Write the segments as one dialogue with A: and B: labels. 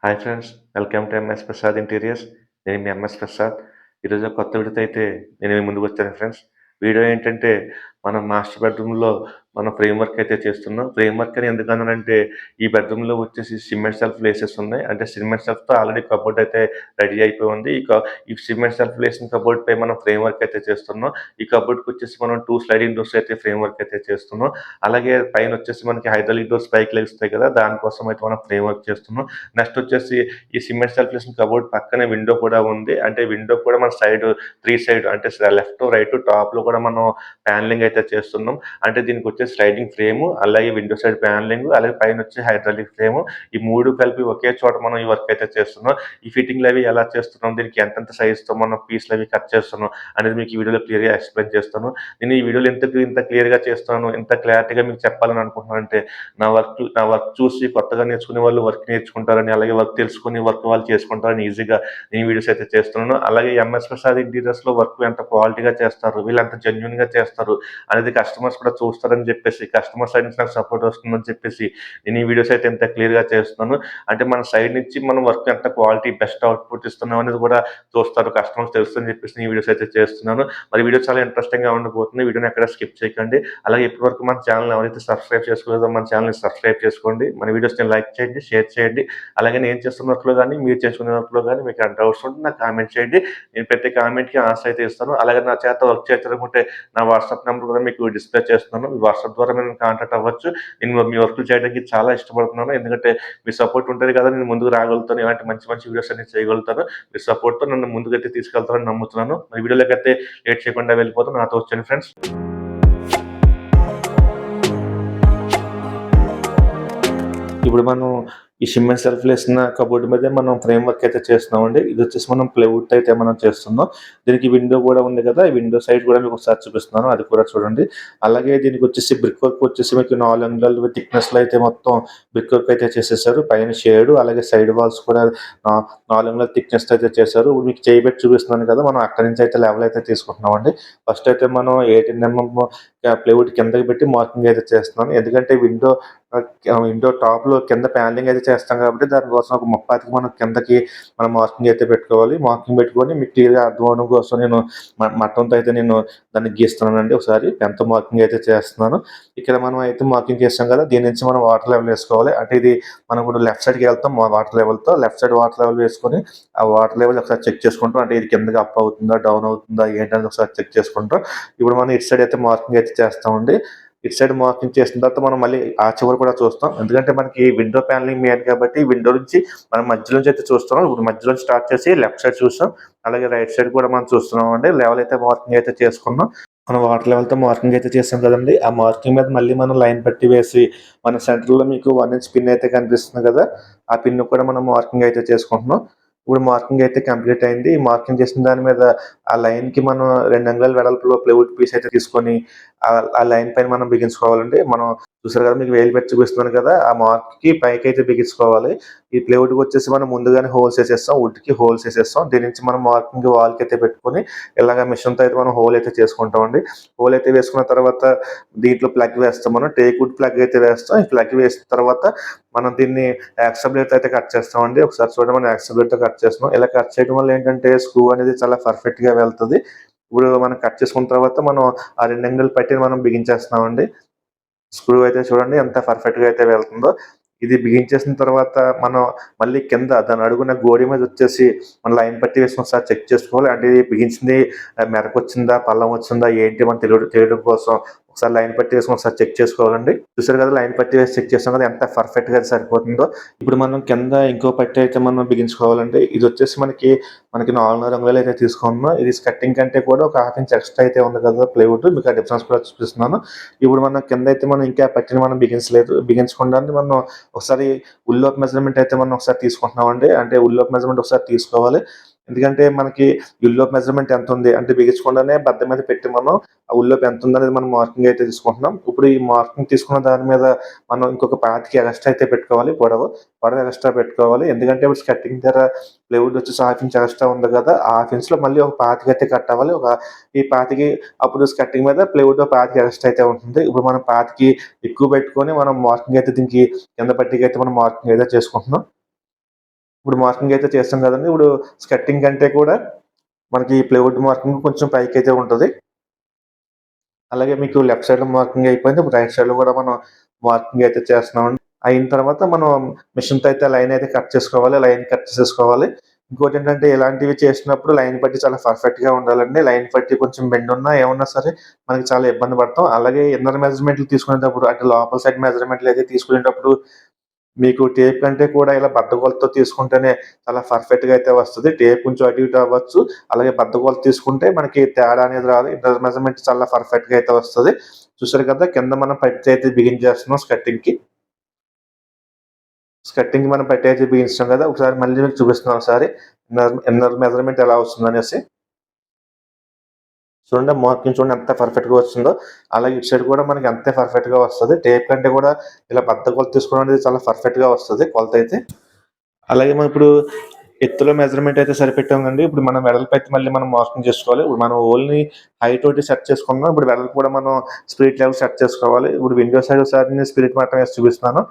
A: Hi friends, welcome to MS Prasad interiors. నేను మీ MS Prasad. ఈరోజు ఒక కొత్త వీడియోతో అయితే నేను మీ ముందుకు వచ్చాను ఫ్రెండ్స్. వీడియో ఏంటంటే మనం మాస్టర్ బెడ్రూమ్‌లో మనం ఫ్రేమ్ వర్క్ అయితే చేస్తున్నాం. ఫ్రేమ్ వర్క్ అని ఎందుకన్నానంటే ఈ బెడ్రూమ్‌లో వచ్చేసి సిమెంట్ సెల్ఫ్‌లు ఏసేసున్నాయి. అంటే సిమెంట్ సెల్ఫ్‌తో ఆల్రెడీ కబోర్డ్ అయితే రెడీ అయిపోయి ఉంది. ఈ సిమెంట్ సెల్ఫ్‌లు ఏసిన కబోర్డ్‌పై మనం ఫ్రేమ్ వర్క్ అయితే చేస్తున్నాం. ఈ కబోర్డ్‌కొచ్చేసి మనం 2 స్లైడింగ్ డోర్స్ అయితే ఫ్రేమ్ వర్క్ అయితే చేస్తున్నాం. అలాగే పైనొచ్చేసి మనకి హైడ్రాలిక్ డోర్స్ పైకి లెగుస్తాయి కదా! దానికోసం అయితే మనం ఫ్రేమ్ వర్క్ చేస్తున్నాం. నెక్స్ట్ వచ్చేసి ఈ సిమెంట్ సర్క్యులేషన్ కబోర్డ్ పక్కనే విండో కూడా ఉంది. అంటే విండో కూడా మన సైడ్ 3 సైడ్ అంటే లెఫ్ట్, రైట్, టాప్‌లో కూడా మనం ప్యానెలింగ్ అయితే చేస్తున్నాం. అంటే దీనికొచ్చేసి స్లైడింగ్ ఫ్రేము, అలాగే విండో సైడ్ ప్యానెలింగ్, అలాగే పైనొచ్చి హైడ్రాలిక్ ఫ్రేము. ఈ 3 కలిపి ఒకే చోట మనం ఈ వర్క్ అయితే చేస్తున్నాం. ఈ ఫిట్టింగ్‌లవి ఎలా చేస్తున్నాం, దీనికి ఎంతెంత సైజ్‌తో మనం పీస్‌లవి కట్ చేస్తున్నాం అనేది మీకు ఈ వీడియోలో క్లియర్‌గా ఎక్స్‌ప్లెయిన్ చేస్తాను. నేను ఈ వీడియోలో ఎందుకు ఇంత క్లియర్‌గా చేస్తున్నాను, ఇంత క్లారిటీగా మీకు చెప్పాలని అనుకుంటున్నానంటే నా వర్క్ చూసి కొత్తగా నేర్చుకునే వాళ్ళు వర్క్ నేర్చుకుంటారని, అలాగే వర్క్ తెలుసుకొని వర్క్ వాళ్ళు చేసుకుంటారని ఈజీగా నేను వీడియోస్ అయితే చేస్తున్నాను. అలాగే ఎంఎస్ ప్రసాద్ ఇంటీరియర్స్‌లో వర్క్ ఎంత క్వాలిటీగా చేస్తారు, వీళ్ళు ఎంత జెన్యూన్‌గా చేస్తారు అనేది కస్టమర్స్ కూడా చూస్తారని చెప్పేసి, కస్టమర్ సైడ్ నుంచి నాకు సపోర్ట్ వస్తుందని చెప్పేసి నేను ఈ వీడియోస్ అయితే ఇంత క్లియర్‌గా చేస్తున్నాను. అంటే మన సైడ్ నుంచి మనం వర్క్ ఎంత క్వాలిటీ బెస్ట్ అవుట్‌పుట్ ఇస్తున్నాం అనేది కూడా చూస్తారు, కస్టమర్స్ తెలుస్తుందని చెప్పేసి నేను ఈ వీడియోస్ అయితే చేస్తున్నాను. మరి వీడియో చాలా ఇంట్రెస్టింగ్‌గా ఉండబోతుంది. వీడియోని ఎక్కడ స్కిప్ చేయకండి. అలాగే ఇప్పటివరకు మన ఛానెల్‌ని ఎవరైతే సబ్స్క్రైబ్ చేసుకోలేదో మన ఛానెల్‌ని సబ్స్క్రైబ్ చేసుకోండి. మన వీడియోస్‌ని లైక్ చేయండి, షేర్ చేయండి. అలాగే నేను చేస్తున్న వర్క్‌లో గాని, మీరు చేసుకునే వర్క్‌లో గాని మీకు ఏమైనా డౌట్స్ ఉంటే నాకు కామెంట్ చేయండి. నేను ప్రతి కామెంట్‌కి ఆన్సర్ అయితే ఇస్తాను. అలాగే నా చేత వర్క్ చేయించాలనుకుంటే నా వాట్సాప్ నంబర్ కూడా మీకు డిస్ప్లే చేస్తున్నాను. మీ వాట్సాప్ ద్వారా మీరు కాంటాక్ట్ అవ్వచ్చు. నేను మీ వర్కులు చేయడానికి చాలా ఇష్టపడుతున్నాను. ఎందుకంటే మీ సపోర్ట్ ఉంటేనే కదా నేను ముందుకు రాగలుగుతాను. ఇలాంటి మంచి మంచి వీడియోస్ అన్ని చేయగలుగుతాను. మీ సపోర్ట్‌తో నన్ను ముందుకైతే తీసుకెళ్తారని నమ్ముతున్నాను. మరి వీడియోలోకైతే లేట్ చేయకుండా వెళ్ళిపోతాం. నాతో వచ్చేయండి ఫ్రెండ్స్. ఇప్పుడు మనం ఈ సిమెంట్ సెల్ఫ్‌లేసిన కబోర్డ్ మీదే మనం ఫ్రేమ్ వర్క్ అయితే చేస్తున్నామండి. ఇదొచ్చేసి మనం ప్లైవుడ్‌తో అయితే మనం చేస్తున్నాం. దీనికి విండో గూడా ఉంది గదా! ఈ విండో సైడ్ గూడా మీకు ఒకసారి చూపిస్తున్నాను. అది కూడా చూడండి. అలాగే దీనికొచ్చేసి బ్రిక్ వర్క్ వచ్చేసి మీకు 4 అంగుళాలు థిక్‌నెస్‌లో అయితే మొత్తం బ్రిక్ వర్క్ అయితే చేసేసారు. పైన షేడు, అలాగే సైడ్ వాల్స్ కూడా 4 అంగుళాల థిక్‌నెస్‌తో అయితే చేశారు. ఇప్పుడు మీకు చేయి పెట్టి చూపిస్తున్నాను కదా! మనం అక్కడి నుంచి అయితే లెవెల్ అయితే తీసుకుంటున్నామండి. ఫస్ట్ అయితే మనం 18 ప్లైవుడ్ కిందకి పెట్టి మార్కింగ్ అయితే చేస్తున్నాను. ఎందుకంటే విండో టాప్‌లో కింద ప్యానెలింగ్ అయితే చేస్తాం కాబట్టి దానికోసం ఒక ముప్పాతికి మనం కిందకి మనం మార్కింగ్ అయితే పెట్టుకోవాలి. మార్కింగ్ పెట్టుకొని మీకు క్లియర్‌గా అర్థం అవ్వడం కోసం నేను మట్టంతో అయితే నేను దాన్ని గీస్తున్నానండి. ఒకసారి పెన్‌తో మార్కింగ్ అయితే చేస్తున్నాను. ఇక్కడ మనం అయితే మార్కింగ్ చేసాం కదా! దీని నుంచి మనం వాటర్ లెవెల్ వేసుకోవాలి. అంటే ఇది మనం ఇప్పుడు లెఫ్ట్ సైడ్‌కి వెళ్తాం వాటర్ లెవెల్‌తో. లెఫ్ట్ సైడ్ వాటర్ లెవెల్ వేసుకొని ఆ వాటర్ లెవెల్ ఒకసారి చెక్ చేసుకుంటాం. అంటే ఇది కిందకి అప్ అవుతుందా? డౌన్ అవుతుందా? ఏంటనేది ఒకసారి చెక్ చేసుకుంటాం. ఇప్పుడు మనం ఇటు సైడ్ అయితే మార్కింగ్ అయితే చేస్తామండి. ఇటు సైడ్ మార్కింగ్ చేసిన తర్వాత మనం మళ్ళీ ఆ చివర కూడా చూస్తాం. ఎందుకంటే మనకి విండో ప్యానెలింగ్ మెయిన్ కాబట్టి విండో నుంచి మనం మధ్య నుంచి అయితే చూస్తున్నాం. ఇప్పుడు మధ్యలో నుంచి స్టార్ట్ చేసి లెఫ్ట్ సైడ్ చూసాం. అలాగే రైట్ సైడ్ కూడా మనం చూస్తున్నామండి. లెవెల్ అయితే మార్కింగ్ అయితే చేసుకున్నాం. మనం వాటర్ లెవెల్‌తో మార్కింగ్ అయితే చేసాం కదండీ! ఆ మార్కింగ్ మీద మళ్ళీ మనం లైన్ పట్టి వేసి మన సెంటర్‌లో మీకు 1 ఇంచ్ పిన్ అయితే కనిపిస్తుంది కదా! ఆ పిన్ కూడా మనం మార్కింగ్ అయితే చేసుకుంటున్నాం. ఇప్పుడు మార్కింగ్ అయితే కంప్లీట్ అయింది. ఈ మార్కింగ్ చేసిన దాని మీద ఆ లైన్‌కి మనం 2 అంగుళాల వెడల్పులో ప్లైవుడ్ పీస్ అయితే తీసుకొని ఆ లైన్ పైన మనం బిగించుకోవాలండి. మనం చూసారు కదా! మీకు వేలు పెట్టి చూపిస్తున్నాను కదా! ఆ మార్క్‌కి పైకైతే బిగించుకోవాలి. ఈ ప్లైవుడ్‌కొచ్చేసి మనం ముందుగానే హోల్స్ ఏసేస్తాం. వుడ్‌కి హోల్స్ ఏసేస్తాం. దీని నుంచి మనం మార్కింగ్ వాల్‌కైతే పెట్టుకొని ఇలాగ మిషన్‌తో అయితే మనం హోల్ అయితే చేసుకుంటామండి. హోల్ అయితే వేసుకున్న తర్వాత దీంట్లో ప్లగ్ వేస్తాం మనం. టేక్ వుడ్ ప్లగ్ అయితే వేస్తాం. ఈ ప్లగ్ వేసిన తర్వాత మనం దీన్ని యాక్సో బ్లేడ్‌తో అయితే కట్ చేస్తామండి. ఒకసారి చూడండి మనం యాక్సో బ్లేడ్‌తో కట్ చేస్తున్నాం. ఇలా కట్ చేయడం వల్ల ఏంటంటే స్క్రూ అనేది చాలా పర్ఫెక్ట్‌గా వెళ్తది. ఇప్పుడు మనం కట్ చేసుకున్న తర్వాత మనం ఆ 2 అంగుళాల పట్టీని మనం బిగించేస్తున్నామండి. స్క్రూ అయితే చూడండి ఎంత పర్ఫెక్ట్‌గా అయితే వెళ్తుందో. ఇది బిగించేసిన తర్వాత మనం మళ్ళీ కింద దాని అడుగున గోడ మీదొచ్చేసి మనం లైన్ పట్టి వేసుకొని ఒకసారి చెక్ చేసుకోవాలి. అంటే ఇది బిగించింది మెరకొచ్చిందా? పల్లం వచ్చిందా? ఏంటి మనం తెలియడం కోసం ఒకసారి లైన్ పట్టి వేసుకొని ఒకసారి చెక్ చేసుకోవాలండి. చూసారు కదా! లైన్ పట్టి వేసి చెక్ చేసాం కదా! ఎంత పర్ఫెక్ట్‌గా అది సరిపోతుందో. ఇప్పుడు మనం కింద ఇంకో పట్టి అయితే మనం బిగించుకోవాలండి. ఇదొచ్చేసి మనకి 4.5 అంగుళాలు అయితే తీసుకున్నాం. ఇది స్కర్టింగ్ కంటే కూడా ఒక హాఫ్ ఇంచ్ ఎక్స్‌ట్రా అయితే ఉంది కదా! ప్లైవుడ్ మీకు ఆ డిఫరెన్స్ కూడా చూపిస్తున్నాను. ఇప్పుడు మనం కిందైతే మనం ఇంకా పట్టీని మనం బిగించలేదు. బిగించకుండానే మనం ఒకసారి ఉల్లోపు మెజర్‌మెంట్ అయితే మనం ఒకసారి తీసుకుంటున్నామండి. అంటే ఉల్లోపు మెజర్‌మెంట్ ఒకసారి తీసుకోవాలి. ఎందుకంటే మనకి ఉల్లోపు మెజర్‌మెంట్ ఎంతుంది అంటే బిగించకుండానే బద్ద మీద పెట్టి మనం ఆ ఉల్లోపు ఎంతుందనేది మనం మార్కింగ్ అయితే తీసుకుంటున్నాం. ఇప్పుడు ఈ మార్కింగ్ తీసుకున్న దాని మీద మనం ఇంకొక 25 ఎక్స్‌ట్రా అయితే పెట్టుకోవాలి పొడవు ఎక్స్‌ట్రా పెట్టుకోవాలి. ఎందుకంటే ఇప్పుడు స్కర్టింగ్ దగ్గర ప్లైవుడ్ వచ్చేసి హాఫ్ ఇంచ్ ఎక్స్‌ట్రా ఉంది కదా! ఆ హాఫ్ ఇంచ్‌లో మళ్ళీ ఒక 25 అయితే కట్టవ్వాలి. ఈ 25 అప్పుడు స్కర్టింగ్ మీద ప్లైవుడ్ 25 ఎక్స్‌ట్రా అయితే ఉంటుంది. ఇప్పుడు మనం 25 ఎక్కువ పెట్టుకొని మనం మార్కింగ్ అయితే దీనికి కింద పట్టీకి అయితే మనం మార్కింగ్ అయితే చేసుకుంటున్నాం. ఇప్పుడు మార్కింగ్ అయితే చేస్తాం కదండి. ఇప్పుడు స్కర్టింగ్ కంటే కూడా మనకి ప్లైవుడ్ మార్కింగ్ కొంచెం పైకైతే ఉంటది. అలాగే మీకు లెఫ్ట్ సైడ్‌లో మార్కింగ్ అయిపోయింది. ఇప్పుడు రైట్ సైడ్‌లో కూడా మనం మార్కింగ్ అయితే చేస్తున్నామండి. అయిన తర్వాత మనం మిషన్‌తో అయితే లైన్ అయితే కట్ చేసుకోవాలి. లైన్ కట్ చేసేసుకోవాలి. ఇంకోటేంటంటే ఇలాంటివి చేసినప్పుడు లైన్ పట్టి చాలా పర్ఫెక్ట్‌గా ఉండాలండి. లైన్ పట్టి కొంచెం బెండ్ ఉన్నా ఏమన్నా సరే మనకి చాలా ఇబ్బంది పడతాం. అలాగే ఇన్నర్ మెజర్‌మెంట్లు తీసుకునేటప్పుడు అంటే లోపల సైడ్ మెజర్‌మెంట్లు అయితే తీసుకునేటప్పుడు మీకు టేప్ కంటే కూడా ఇలా బద్దకొలతతో తీసుకుంటేనే చాలా పర్ఫెక్ట్‌గా అయితే వస్తది. టేప్ కొంచెం అటు ఇటు అవ్వచ్చు. అలాగే బద్దకొలత తీసుకుంటే మనకి తేడా అనేది రాదు. ఇన్నర్ మెజర్‌మెంట్ చాలా పర్ఫెక్ట్‌గా అయితే వస్తది. చూసారు కదా! కింద మనం పట్టీ అయితే బిగించేస్తున్నాం స్కర్టింగ్‌కి. స్కర్టింగ్‌కి మనం పట్టీ అయితే బిగించాం కదా! ఒకసారి మళ్ళీ మీకు చూపిస్తున్నాను ఒకసారి. ఇన్నర్ మెజర్‌మెంట్ ఎలా వస్తుందనేసి. చూడండి మార్కింగ్ చూడండి ఎంత పర్ఫెక్ట్‌గా వచ్చిందో. అలాగే ఇటు సైడ్ కూడా మనకి అంతే పర్ఫెక్ట్‌గా వస్తది. టేప్ కంటే కూడా ఇలా బద్దకొలత తీసుకోవడం అనేది చాలా పర్ఫెక్ట్‌గా వస్తది కొలతైతే. అలాగే మనం ఇప్పుడు ఎత్తులో మెజర్‌మెంట్ అయితే సరిపెట్టాం కదండీ. ఇప్పుడు మనం వెడల్పైతే మళ్ళీ మనం మార్కింగ్ చేసుకోవాలి. ఇప్పుడు మనం ఓన్లీ హైట్ ఒకటి సెట్ చేసుకున్నాం. ఇప్పుడు వెడల్పు కూడా మనం స్పిరిట్ లెవెల్ సెట్ చేసుకోవాలి. ఇప్పుడు విండో సైడ్ ఒకసారి నేను స్పిరిట్ మాత్రం వేసి చూపిస్తున్నాను.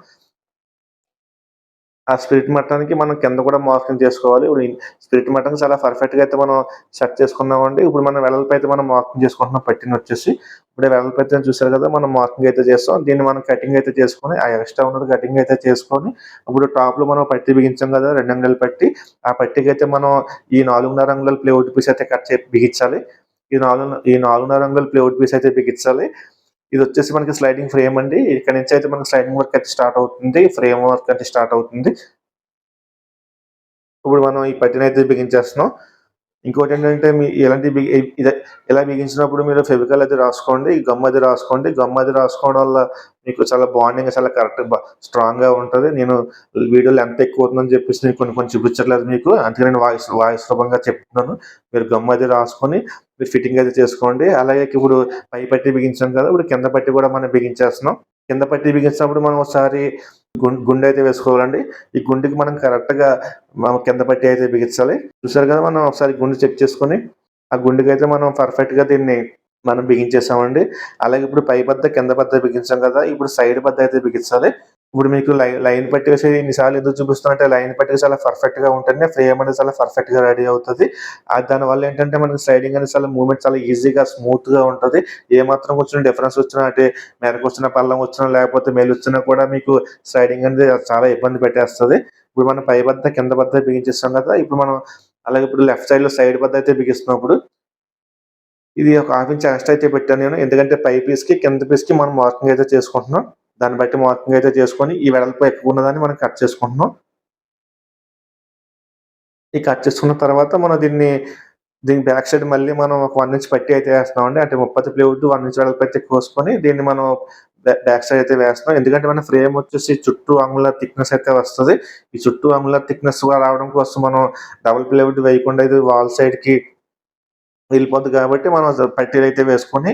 A: ఆ స్పిరిట్ మట్టానికి మనం కింద కూడా మార్కింగ్ చేసుకోవాలి. ఇప్పుడు స్పిరిట్ మట్టానికి చాలా పర్ఫెక్ట్‌గా అయితే మనం సెట్ చేసుకున్నామండి. ఇప్పుడు మనం వెడల్పైతే మనం మార్కింగ్ చేసుకుంటున్నాం పట్టీనొచ్చేసి. ఇప్పుడే వెడల్పైతే చూసారు కదా! మనం మార్కింగ్ అయితే చేస్తాం. దీన్ని మనం కటింగ్ అయితే చేసుకొని, ఆ ఎక్స్‌ట్రా ఉన్నది కటింగ్ అయితే చేసుకొని, ఇప్పుడు టాప్‌లో మనం పట్టీ బిగించాం కదా! 2 అంగుళాల పట్టీ. ఆ పట్టీకైతే మనం ఈ 4.5 అంగుళాల ప్లైవుడ్ పీస్ అయితే బిగించాలి. ఈ 4.5 అంగుళాల ప్లైవుడ్ పీస్ అయితే బిగించాలి. ఇదొచ్చేసి మనకి స్లైడింగ్ ఫ్రేమ్ అండి. ఇక్కడ నుంచి అయితే మనకి స్లైడింగ్ వర్క్ అయితే స్టార్ట్ అవుతుంది. ఫ్రేమ్ వర్క్ అయితే స్టార్ట్ అవుతుంది. ఇప్పుడు మనం ఈ పట్టీనైతే బిగించేస్తున్నాం. ఇంకోటేంటంటే ఇలాంటి ఇదే ఇలా బిగించినప్పుడు మీరు ఫెవికాల్ అది రాసుకోండి. గమ్ అది రాసుకోండి. గమ్ అది రాసుకోవడం వల్ల మీకు చాలా బాండింగ్ చాలా కరెక్ట్ స్ట్రాంగ్‌గా ఉంటది. నేను వీడియో లెంత్ ఎక్కువ అవుతుందని చెప్పేసి నేను కొన్ని కొన్ని చూపించట్లేదు మీకు. అందుకే నేను వాయిస్ రూపంగా చెప్తున్నాను. మీరు గమ్ అది రాసుకొని మీరు ఫిట్టింగ్ అది చేసుకోండి. అలాగే ఇప్పుడు పై పట్టీ బిగించాం కదా! ఇప్పుడు కింద పట్టీ కూడా మనం బిగించేస్తున్నాం. కింద పట్టీ బిగించినప్పుడు మనం ఒకసారి గుండయితే వేసుకోవాలండి. ఈ గుండుకి మనం కరెక్ట్‌గా కింద పట్టీ అయితే బిగించాలి. చూసారు కదా! మనం ఒకసారి గుండు చెక్ చేసుకొని, ఆ గుండుకైతే మనం పర్ఫెక్ట్‌గా దీన్ని మనం బిగించేసామండి. అలాగే ఇప్పుడు పై బద్ద, కింద బద్ద బిగించాం కదా! ఇప్పుడు సైడ్ బద్ద అయితే బిగించాలి. ఇప్పుడు మీకు లైన్ పట్టేసి ఇన్ని సార్లు ఎందుకు చూపిస్తున్నా లైన్ పట్టేసి చాలా పర్ఫెక్ట్‌గా ఉంటేనే ఫ్రేమ్ అనేది చాలా పర్ఫెక్ట్‌గా రెడీ అవుతది. దానివల్ల ఏంటంటే మనకి స్లైడింగ్ అనేది చాలా మూవ్‌మెంట్ చాలా ఈజీగా, స్మూత్‌గా ఉంటది. ఏమాత్రం కొంచెం డిఫరెన్స్ వచ్చినా అంటే మెరకొచ్చినా, పల్లం వచ్చినా లేకపోతే మెలొచ్చినా కూడా మీకు స్లైడింగ్ అనేది చాలా ఇబ్బంది పెట్టేస్తది. ఇప్పుడు మనం పై బద్ద, కింద బద్ద బిగించేసాం కదా! ఇప్పుడు మనం అలాగే ఇప్పుడు లెఫ్ట్ సైడ్‌లో సైడ్ బద్ద అయితే బిగిస్తున్నాం ఇప్పుడు. ఇది ఒక హాఫ్ ఇంచ్ ఎక్స్‌ట్రా అయితే పెట్టాను నేను. ఎందుకంటే పై పీస్‌కి, కింద పీస్‌కి మనం మార్కింగ్ అయితే చేసుకుంటున్నాం. దాన్ని బట్టి మార్కింగ్ అయితే చేసుకొని, ఈ వెడల్పు ఎక్కువ ఉన్నదాన్ని మనం కట్ చేసుకుంటున్నాం. ఈ కట్ చేసుకున్న తర్వాత మనం దీని బ్యాక్ సైడ్ మళ్ళీ మనం ఒక 1 ఇంచ్ పట్టీ అయితే వేస్తున్నామండి. అంటే 30 ప్లైవుడ్ 1 ఇంచ్ వెడల్పు అయితే కోసుకొని దీన్ని మనం బ్యాక్ సైడ్ అయితే వేస్తున్నాం. ఎందుకంటే మన ఫ్రేమ్ వచ్చేసి చుట్టూ అంగుళార్ థిక్‌నెస్ అయితే వస్తది. ఈ చుట్టూ అంగుళార్ థిక్‌నెస్‌గా రావడం కోసం మనం డబుల్ ప్లైవుడ్ వేయకుండా ఇది వాల్ సైడ్‌కి వెళ్ళిపోద్ది కాబట్టి మనం పట్టీలైతే వేసుకొని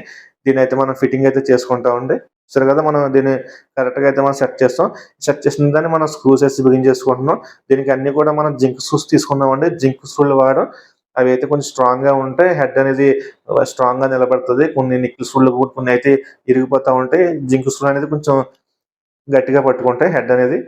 A: దీన్నైతే మనం ఫిట్టింగ్ అయితే చేసుకుంటామండి. చూసారు కదా! మనం దీన్ని కరెక్ట్‌గా అయితే మనం సెట్ చేస్తాం. సెట్ చేసిన దాన్ని మనం స్క్రూస్ ఏసి బిగించేసుకుంటున్నాం. దీనికి అన్నీ కూడా మనం జింక్ స్క్రూస్ తీసుకున్నామండి. జింక్ స్క్రూలు వాడాం. అవైతే కొంచెం స్ట్రాంగ్‌గా ఉంటాయి. హెడ్ అనేది స్ట్రాంగ్‌గా నిలబడతది. కొన్ని నికెల్ స్క్రూలు కొన్ని అయితే ఇరిగిపోతా ఉంటాయి. జింక్ స్క్రూ అనేది కొంచెం గట్టిగా పట్టుకుంటాయి హెడ్ అనేది.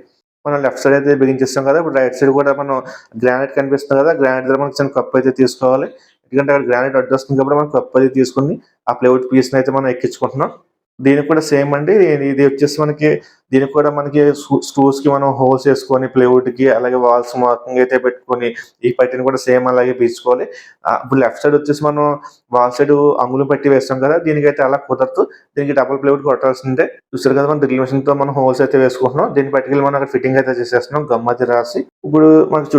A: మనం లెఫ్ట్ సైడ్ అయితే బిగించేసాం కదా! ఇప్పుడు రైట్ సైడ్ కూడా మనం గ్రానైట్ కనిపిస్తుంది కదా! గ్రానైట్ దగ్గర మనం చిన్న కప్ అయితే తీసుకోవాలి. ఎందుకంటే అక్కడ గ్రానైట్ అడ్డొస్తుంది కాబట్టి మనం కప్ అది తీసుకొని ఆ ప్లైవుడ్ పీస్‌నైతే మనం ఎక్కించుకుంటున్నాం. దీనికి కూడా సేమ్ అండి. ఇది వచ్చేసి మనకి దీనికి కూడా మనకి స్క్రూస్‌కి మనం హోల్స్ ఏసుకొని ప్లైవుడ్‌కి అలాగే వాల్స్ మార్కింగ్ అయితే పెట్టుకొని ఈ పట్టీని కూడా సేమ్ అలాగే బిగించుకోవాలి. ఇప్పుడు లెఫ్ట్ సైడ్ వచ్చేసి మనం వాల్ సైడ్ అంగుళం పట్టి వేస్తాం కదా! దీనికైతే అలా కుదరదు. దీనికి డబుల్ ప్లైవుడ్ కొట్టాల్సిందే. చూసారు కదా! మనం డ్రిల్ మెషిన్‌తో మనం హోల్స్ అయితే వేసుకుంటున్నాం. దీన్ని పట్టుకెళ్ళి మనం అక్కడ ఫిట్టింగ్ అయితే చేసేస్తున్నాం గమ్ అది రాసి. ఇప్పుడు మనకి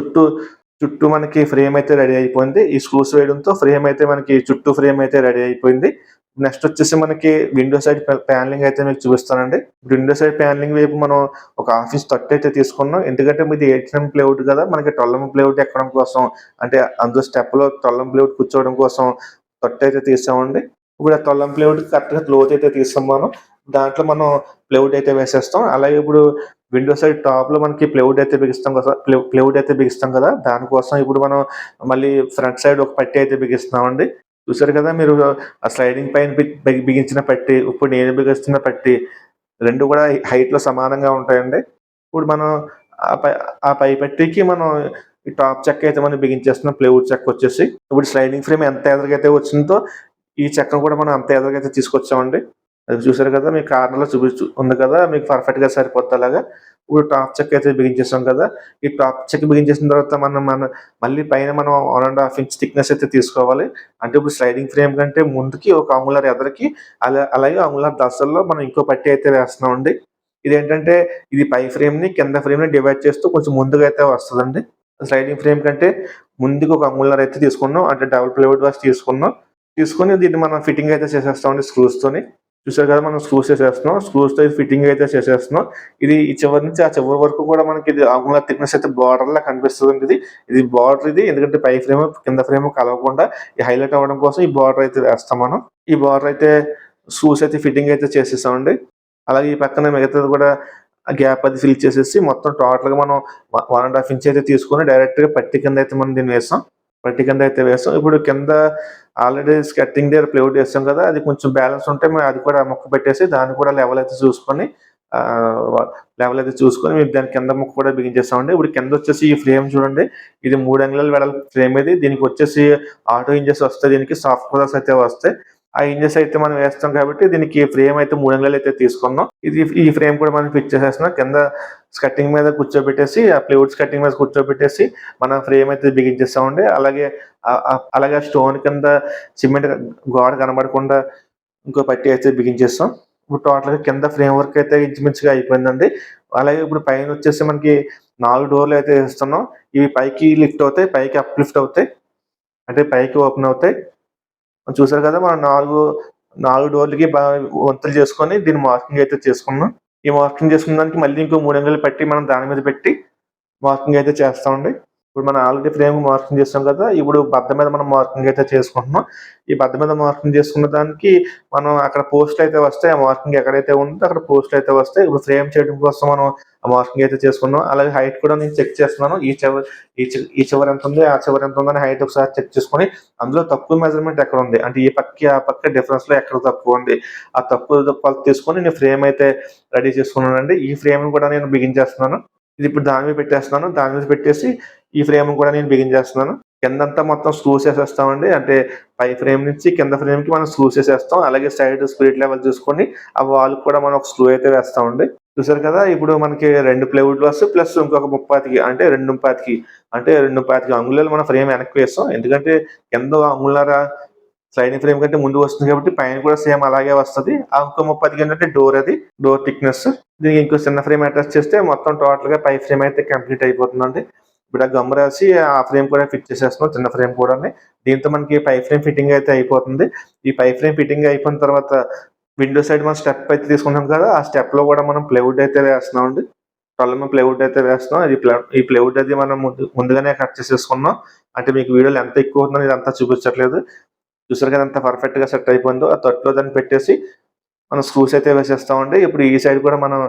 A: చుట్టూ మనకి ఫ్రేమ్ అయితే రెడీ అయిపోయింది. ఈ స్క్రూస్ వేయడంతో ఫ్రేమ్ అయితే మనకి చుట్టూ ఫ్రేమ్ అయితే రెడీ అయిపోయింది. నెక్స్ట్ వచ్చేసి మనకి విండో సైడ్ ప్యానెలింగ్ అయితే మీకు చూపిస్తానండి. విండో సైడ్ ప్యానెలింగ్ వైపు మనం ఒక హాఫ్ ఇంచ్ తట్టు అయితే తీసుకున్నాం. ఎందుకంటే మీది 8 ఎంఎం ప్లైవుడ్ కదా! మనకి 12 ఎంఎం ప్లైవుడ్ ఎక్కడం కోసం అంటే అందులో స్టెప్‌లో 12 ఎంఎం ప్లైవుడ్ కూర్చోవడం కోసం తట్టు అయితే తీసామండి. ఇప్పుడు ఆ 12 ఎంఎం ప్లైవుడ్ కరెక్ట్‌గా లోతైతే తీస్తాం మనం. దాంట్లో మనం ప్లైవుడ్ అయితే వేసేస్తాం. అలాగే ఇప్పుడు విండో సైడ్ టాప్‌లో మనకి ప్లైవుడ్ అయితే బిగిస్తాం కదా! దానికోసం ఇప్పుడు మనం మళ్ళీ ఫ్రంట్ సైడ్ ఒక పట్టీ అయితే బిగిస్తున్నామండి. చూసారు కదా! మీరు ఆ స్లైడింగ్ పైన బిగించిన పట్టీ, ఇప్పుడు నేను బిగిస్తున్న పట్టీ 2 కూడా హైట్‌లో సమానంగా ఉంటాయండి. ఇప్పుడు మనం ఆ పై ఆ పై పట్టీకి మనం ఈ టాప్ చెక్క అయితే మనం బిగించేస్తున్నాం. ప్లైవుడ్ చెక్క వచ్చేసి ఇప్పుడు స్లైడింగ్ ఫ్రేమ్ ఎంత ఎదురుగైతే వచ్చిందో ఈ చెక్కను కూడా మనం అంత ఎదురుగైతే తీసుకొచ్చామండి. అది చూసారు కదా, మీకు కార్నర్‌లో ఉంది కదా, మీకు పర్ఫెక్ట్‌గా సరిపోద్ది అలాగా. ఇప్పుడు టాప్ చెక్క అయితే బిగించేసాం కదా, ఈ టాప్ చెక్క బిగించేసిన తర్వాత మనం మళ్ళీ పైన మనం 1 ½ ఇంచ్ థిక్‌నెస్ అయితే తీసుకోవాలి. అంటే ఇప్పుడు స్లైడింగ్ ఫ్రేమ్ కంటే ముందుకి ఒక అంగుళర్ ఎదరకి అలాగే అంగుళర్ దసల్లో మనం ఇంకో పట్టీ అయితే వేస్తున్నామండి. ఇదేంటంటే ఇది పై ఫ్రేమ్‌ని, కింద ఫ్రేమ్‌ని డివైడ్ చేస్తూ కొంచెం ముందుగా అయితే వస్తదండి. స్లైడింగ్ ఫ్రేమ్ కంటే ముందుకు ఒక అంగుళర్ అయితే తీసుకున్నాం. అంటే డబుల్ ప్లైవుడ్ వాష్ తీసుకున్నాం. తీసుకొని దీన్ని మనం ఫిట్టింగ్ అయితే చేసేస్తామండి స్క్రూస్‌తోని. చూసారు కదా, మనం స్క్రూస్ చేసేస్తున్నాం. స్క్రూస్‌తో ఫిట్టింగ్ అయితే చేసేస్తున్నాం. ఇది ఈ చివరి నుంచి ఆ చివరి వరకు కూడా మనకి ఇది అంగుళర్ థిక్‌నెస్ అయితే బోర్డర్‌లా కనిపిస్తదండి ఇది. ఇది బార్డర్ ఇది. ఎందుకంటే పై ఫ్రేమ్, కింద ఫ్రేమ్ కలవకుండా ఈ హైలైట్ అవ్వడం కోసం ఈ బార్డర్ అయితే వేస్తాం మనం. ఈ బార్డర్ అయితే స్క్రూస్ అయితే ఫిట్టింగ్ అయితే చేసేసామండి. అలాగే ఈ పక్కన మిగతాది కూడా గ్యాప్ అది ఫిల్ చేసేసి మొత్తం టోటల్‌గా మనం 1 ½ ఇంచ్ అయితే తీసుకొని డైరెక్ట్‌గా పట్టీ కింద అయితే మనం దీన్ని వేసాం. పట్టీ కింద అయితే వేసాం. ఇప్పుడు కింద ఆల్రెడీ స్కర్టింగ్ దగ్గర ప్లైవుడ్ వేసాం కదా, అది కొంచెం బ్యాలెన్స్ ఉంటే అది కూడా ముక్క పెట్టేసి దాన్ని కూడా లెవెల్ అయితే చూసుకొని మేము దాని కింద ముక్క కూడా బిగించేసామండి. ఇప్పుడు కింద వచ్చేసి ఈ ఫ్రేమ్ చూడండి, ఇది 3 అంగుళాల వెడల్పు ఫ్రేమ్ ఇది. దీనికి వచ్చేసి ఆటో హింజెస్ వస్తాయి. దీనికి సాఫ్ట్ కలర్స్ అయితే వస్తాయి. ఆ హింజెస్ అయితే మనం వేస్తాం కాబట్టి దీనికి ఫ్రేమ్ అయితే 3 అంగుళాలు అయితే తీసుకున్నాం. ఈ ఫ్రేమ్ కూడా మనం ఫిట్ చేసేస్తున్నాం. కింద స్కర్టింగ్ మీద కూర్చోబెట్టేసి, ఆ ప్లైవుడ్ స్కర్టింగ్ మీద కూర్చోబెట్టేసి మనం ఫ్రేమ్ అయితే బిగించేస్తామండి. అలాగే స్టోన్ కింద సిమెంట్ గోడ కనబడకుండా ఇంకో పట్టీ అయితే బిగించేస్తాం. ఇప్పుడు టోటల్‌గా కింద ఫ్రేమ్ వర్క్ అయితే ఇంచుమించుగా అయిపోయిందండి. అలాగే ఇప్పుడు పైన వచ్చేసి మనకి 4 డోర్‌లు అయితే ఏస్తున్నాం. ఇవి పైకి లిఫ్ట్ అవుతాయి. పైకి అప్ లిఫ్ట్ అవుతాయి. అంటే పైకి ఓపెన్ అవుతాయి. చూసారు కదా, మనం 4 డోర్‌లకి వంతులు చేసుకొని దీన్ని మార్కింగ్ అయితే చేసుకున్నాం. ఈ మార్కింగ్ చేసుకున్న దానికి మళ్ళీ ఇంకో 3 అంగుళాలు పట్టి మనం దాని మీద పెట్టి మార్కింగ్ అయితే చేస్తామండి. ఇప్పుడు మనం ఆల్రెడీ ఫ్రేమ్ మార్కింగ్ చేసాం కదా, ఇప్పుడు బద్ద మీద మనం మార్కింగ్ అయితే చేసుకుంటున్నాం. ఈ బద్ద మీద మార్కింగ్ చేసుకున్న దానికి మనం అక్కడ పోస్టులు అయితే వస్తాయి. ఆ మార్కింగ్ ఎక్కడైతే ఉందో అక్కడ పోస్టులు అయితే వస్తాయి. ఇప్పుడు ఫ్రేమ్ చేయడం కోసం మనం ఆ మార్కింగ్ అయితే చేసుకున్నాం. అలాగే హైట్ కూడా నేను చెక్ చేస్తున్నాను. ఈ చివర ఎంత ఉంది, ఆ చివర ఎంత ఉందని హైట్ ఒకసారి చెక్ చేసుకొని అందులో తక్కువ మెజర్మెంట్ ఎక్కడ ఉంది, అంటే ఈ పక్కకి ఆ పక్క డిఫరెన్స్‌లో ఎక్కడ తక్కువ ఉంది, ఆ తక్కువ కొలత తీసుకొని నేను ఫ్రేమ్ అయితే రెడీ చేసుకున్నానండి. ఈ ఫ్రేమ్‌ని కూడా నేను బిగించేస్తున్నాను. ఇది ఇప్పుడు దాని మీద పెట్టేస్తున్నాను. దాని మీద పెట్టేసి ఈ ఫ్రేమ్ కూడా నేను బిగించేస్తున్నాను. కిందంతా మొత్తం స్క్రూస్ ఏసేస్తామండి. అంటే పై ఫ్రేమ్ నుంచి కింద ఫ్రేమ్‌కి మనం స్క్రూస్ ఏసేస్తాం. అలాగే సైడ్ స్పిరిట్ లెవెల్ చూసుకొని ఆ వాల్‌కి కూడా మనం ఒక స్క్రూ అయితే వేస్తామండి. చూసారు కదా, ఇప్పుడు మనకి 2 ప్లైవుడ్ వాస్ ప్లస్ ఇంకొక 35 అంటే 2.25 అంగుళాలు మనం ఫ్రేమ్ వెనక్కి వేస్తాం. ఎందుకంటే కింద అంగుళన్నర స్లైడింగ్ ఫ్రేమ్ కంటే ముందు వస్తుంది కాబట్టి పైన కూడా సేమ్ అలాగే వస్తది. ఆ ఇంకో 35 ఏంటంటే డోర్ థిక్‌నెస్. దీనికి ఇంకో చిన్న ఫ్రేమ్ అటాచ్ చేస్తే మొత్తం టోటల్‌గా పై ఫ్రేమ్ అయితే కంప్లీట్ అయిపోతుందండి. ఇప్పుడు ఆ గమ్ రాసి ఆ ఫ్రేమ్ కూడా ఫిట్ చేసేస్తున్నాం, చిన్న ఫ్రేమ్ కూడాని. దీంతో మనకి పై ఫ్రేమ్ ఫిట్టింగ్ అయితే అయిపోతుంది. ఈ పై ఫ్రేమ్ ఫిట్టింగ్ అయిపోయిన తర్వాత విండో సైడ్ మనం స్టెప్ అయితే తీసుకున్నాం కదా, ఆ స్టెప్‌లో కూడా మనం ప్లైవుడ్ అయితే వేస్తున్నామండి. 12 ఎంఎం ప్లైవుడ్ అయితే వేస్తున్నాం. ఈ ప్లైవుడ్ అది మనం ముందుగానే కట్ చేసేసుకున్నాం. అంటే మీకు వీడియోలో ఎంత ఎక్కువ అవుతుందో ఇదంతా చూపించట్లేదు. చూసారు కదా ఎంత పర్ఫెక్ట్‌గా సెట్ అయిపోయిందో. ఆ తొట్టిలో దాన్ని పెట్టేసి మనం స్క్రూస్ అయితే వేసేస్తామండి. ఇప్పుడు ఈ సైడ్ కూడా మనం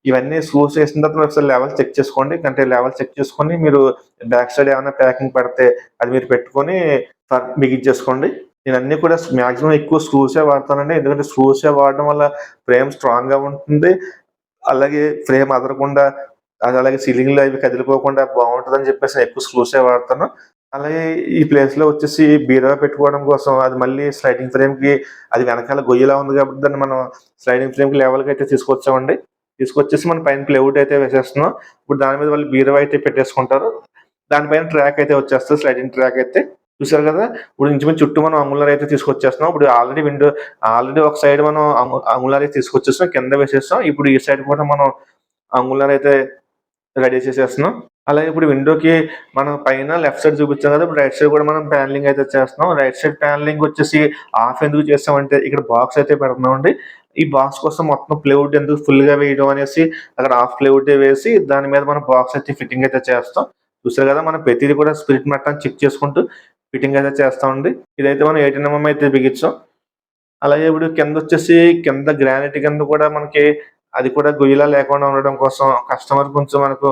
A: ఇవన్నీ స్క్రూస్ వేసిన తర్వాత ఒకసారి లెవెల్ చెక్ చేసుకోండి. అంటే లెవెల్ చెక్ చేసుకొని మీరు బ్యాక్ సైడ్ ఏమైనా ప్యాకింగ్ పడితే అది మీరు పెట్టుకొని బిగించేసుకోండి. నేను అన్నీ కూడా మాక్సిమం ఎక్కువ స్క్రూసే వాడతానండి. ఎందుకంటే స్క్రూసే వాడడం వల్ల ఫ్రేమ్ స్ట్రాంగ్‌గా ఉంటుంది. అలాగే ఫ్రేమ్ అదరకుండా అలాగే సీలింగ్‌లో అవి కదిలిపోకుండా బావుంటదని చెప్పేసి ఎక్కువ స్క్రూసే వాడతాను. అలాగే ఈ ప్లేస్‌లో వచ్చేసి బీరువా పెట్టుకోవడం కోసం అది మళ్ళీ స్లైడింగ్ ఫ్రేమ్‌కి అది వెనకాల గొయ్యిలా ఉంది కాబట్టి దాన్ని మనం స్లైడింగ్ ఫ్రేమ్‌కి లెవెల్‌గా అయితే తీసుకొచ్చామండి. తీసుకొచ్చేసి మనం పైన ప్లైవుడ్ అయితే వేసేస్తున్నాం. ఇప్పుడు దాని మీద వాళ్ళు బీరువా అయితే పెట్టేసుకుంటారు. దానిపైన ట్రాక్ అయితే వచ్చేస్తది, స్లైడింగ్ ట్రాక్ అయితే. చూసారు కదా, ఇప్పుడు ఇంచుమించు చుట్టూ మనం అంగుళర్ అయితే తీసుకొచ్చేస్తున్నాం. ఇప్పుడు ఆల్రెడీ ఒక సైడ్ మనం అంగుళర్ అయితే తీసుకొచ్చేసాం, కింద వేసేసాం. ఇప్పుడు ఈ సైడ్ కూడా మనం అంగుళర్ అయితే రెడీ చేసేస్తున్నాం. అలాగే ఇప్పుడు విండోకి మనం పైన లెఫ్ట్ సైడ్ చూపించాం కదా, ఇప్పుడు రైట్ సైడ్ కూడా మనం ప్యానెలింగ్ అయితే చేస్తున్నాం. రైట్ సైడ్ ప్యానెలింగ్ వచ్చేసి హాఫ్ ఎందుకు చేస్తామంటే ఇక్కడ బాక్స్ అయితే పెడుతున్నామండి. ఈ బాక్స్ కోసం మొత్తం ప్లైవుడ్ ఎందుకు ఫుల్‌గా వేయడం అనేసి అక్కడ హాఫ్ ప్లైవుడే వేసి దాని మీద మనం బాక్స్ అయితే ఫిట్టింగ్ అయితే చేస్తాం. చూసారు కదా, మనం ప్రతిది కూడా స్పిరిట్ మట్టాన్ని చెక్ చేసుకుంటూ ఫిట్టింగ్ అయితే చేస్తామండి. ఇదైతే మనం 18 ఎంఎం అయితే బిగించాం. అలాగే ఇప్పుడు కింద గ్రానైట్ కింద కూడా మనకి అది కూడా గొయ్యిలా లేకుండా ఉండడం కోసం కస్టమర్ కొంచెం మనకు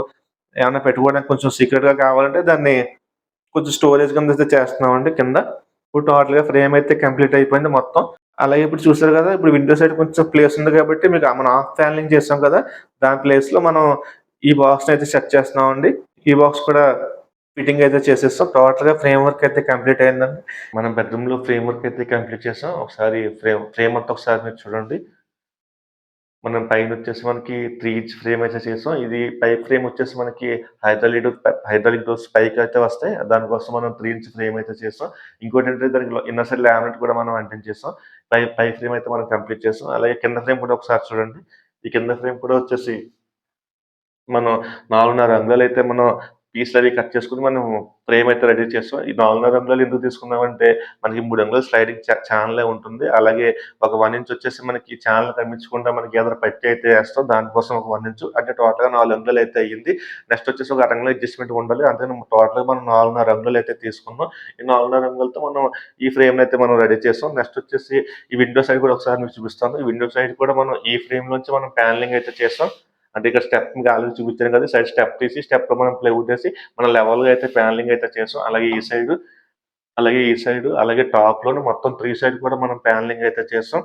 A: ఏమన్నా పెట్టుకోవడానికి కొంచెం సీక్రెట్‌గా కావాలంటే దాన్ని కొంచెం స్టోరేజ్ కింద అయితే చేస్తున్నామండి కింద. ఇప్పుడు టోటల్‌గా ఫ్రేమ్ అయితే కంప్లీట్ అయిపోయింది మొత్తం. అలాగే ఇప్పుడు చూసారు కదా, ఇప్పుడు విండో సైడ్ కొంచెం ప్లేస్ ఉంది కాబట్టి మీకు మనం హాఫ్ ప్యానెలింగ్ చేసాం కదా, దాని ప్లేస్‌లో మనం ఈ బాక్స్‌ని అయితే సెట్ చేస్తున్నామండి. ఈ బాక్స్ కూడా ఫిట్టింగ్ అయితే చేసేస్తాం. టోటల్‌గా ఫ్రేమ్ వర్క్ అయితే కంప్లీట్ అయిందండి. మనం బెడ్‌రూమ్‌లో ఫ్రేమ్ వర్క్ అయితే కంప్లీట్ చేసాం. ఒకసారి ఫ్రేమ్ అంతా ఒకసారి మీరు చూడండి. మనం పైనొచ్చేసి మనకి 3 ఇంచ్ ఫ్రేమ్ అయితే చేసాం. ఇది పై ఫ్రేమ్ వచ్చేసి మనకి హైడ్రాలిక్ డోర్స్ పైకైతే వస్తాయి. దానికోసం మనం 3 ఇంచ్ ఫ్రేమ్ అయితే చేసాం. ఇంకోటేంటంటే దానికి ఇన్నర్ సైడ్ లామినేట్ కూడా మనం అంటించేసాం. పై ఫ్రేమ్ అయితే మనం కంప్లీట్ చేసాం. అలాగే కింద ఫ్రేమ్ కూడా ఒకసారి చూడండి. ఈ కింద ఫ్రేమ్ కూడా వచ్చేసి మనం 4.5 అంగుళాలైతే మనం పీస్‌లవి కట్ చేసుకొని మనం ఫ్రేమ్ అయితే రెడీ చేసాం. ఈ 4.5 అంగుళాలు ఎందుకు తీసుకున్నామంటే, మనకి 3 అంగుళాలు స్లైడింగ్ ఛానెలే ఉంటుంది. అలాగే ఒక 1 ఇంచ్ వచ్చేసి మనకి ఛానెల్ కనిపించకుండా మనకి ఏదైనా పట్టీ అయితే ఏస్తాం. దానికోసం ఒక 1 ఇంచు అంటే టోటల్‌గా 4 అంగుళాలు అయితే అయ్యింది. నెక్స్ట్ వచ్చేసి ఒక అరంగుళం అడ్జస్ట్‌మెంట్ ఉండాలి. అందుకని టోటల్‌గా మనం 4.5 అంగుళాలు అయితే తీసుకున్నాం. ఈ 4.5 అంగుళాలతో మనం ఈ ఫ్రేమ్‌నయితే మనం రెడీ చేసాం. నెక్స్ట్ వచ్చేసి ఈ విండో సైడ్ కూడా ఒకసారి మీకు చూపిస్తాను. ఈ విండో సైడ్ కూడా మనం ఈ ఫ్రేమ్‌లోంచి మనం ప్యానెలింగ్ అయితే చేసాం. అంటే ఇక్కడ స్టెప్ మీకు ఆల్రెడీ చూపించాను కదా! సైడ్ స్టెప్ తీసి స్టెప్‌లో మనం ప్లైవుడ్ ఏసి మనం లెవెల్‌గా అయితే ప్యానెలింగ్ అయితే చేసాం. అలాగే టాప్‌లోను మొత్తం 3 సైడ్ కూడా మనం ప్యానెలింగ్ అయితే చేసాం.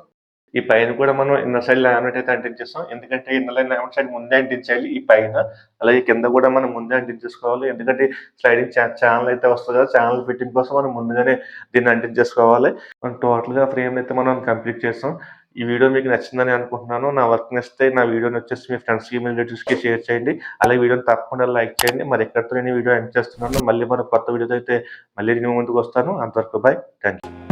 A: ఈ పైన కూడా మనం ఇన్నర్ సైడ్ లామినేట్ అయితే అంటించేసాం. ఎందుకంటే ఇన్నర్ లైన్ లామినేట్ సైడ్ ముందే అంటించేయాలి ఈ పైన. అలాగే కింద కూడా మనం ముందే అంటించేసుకోవాలి. ఎందుకంటే స్లైడింగ్ ఛానెల్ అయితే వస్తది కదా! ఛానెల్ ఫిట్టింగ్ కోసం మనం ముందుగానే దీన్ని అంటించేసుకోవాలి. మనం టోటల్‌గా ఫ్రేమ్‌నయితే మనం కంప్లీట్ చేసాం. ఈ వీడియో మీకు నచ్చిందని అనుకుంటున్నాను. నా వర్క్ నచ్చితే నా వీడియోనొచ్చేసి మీ ఫ్రెండ్స్‌కి, మీ రిలేటివ్స్‌కి షేర్ చేయండి. అలాగే వీడియోని తప్పకుండా లైక్ చేయండి. మరి ఇక్కడితో నేను ఈ వీడియో ఎండ్ చేస్తున్నాను. మళ్ళీ మరో కొత్త వీడియోతో అయితే మళ్ళీ నేను ముందుకొస్తాను. అంతవరకు బాయ్. Thank you.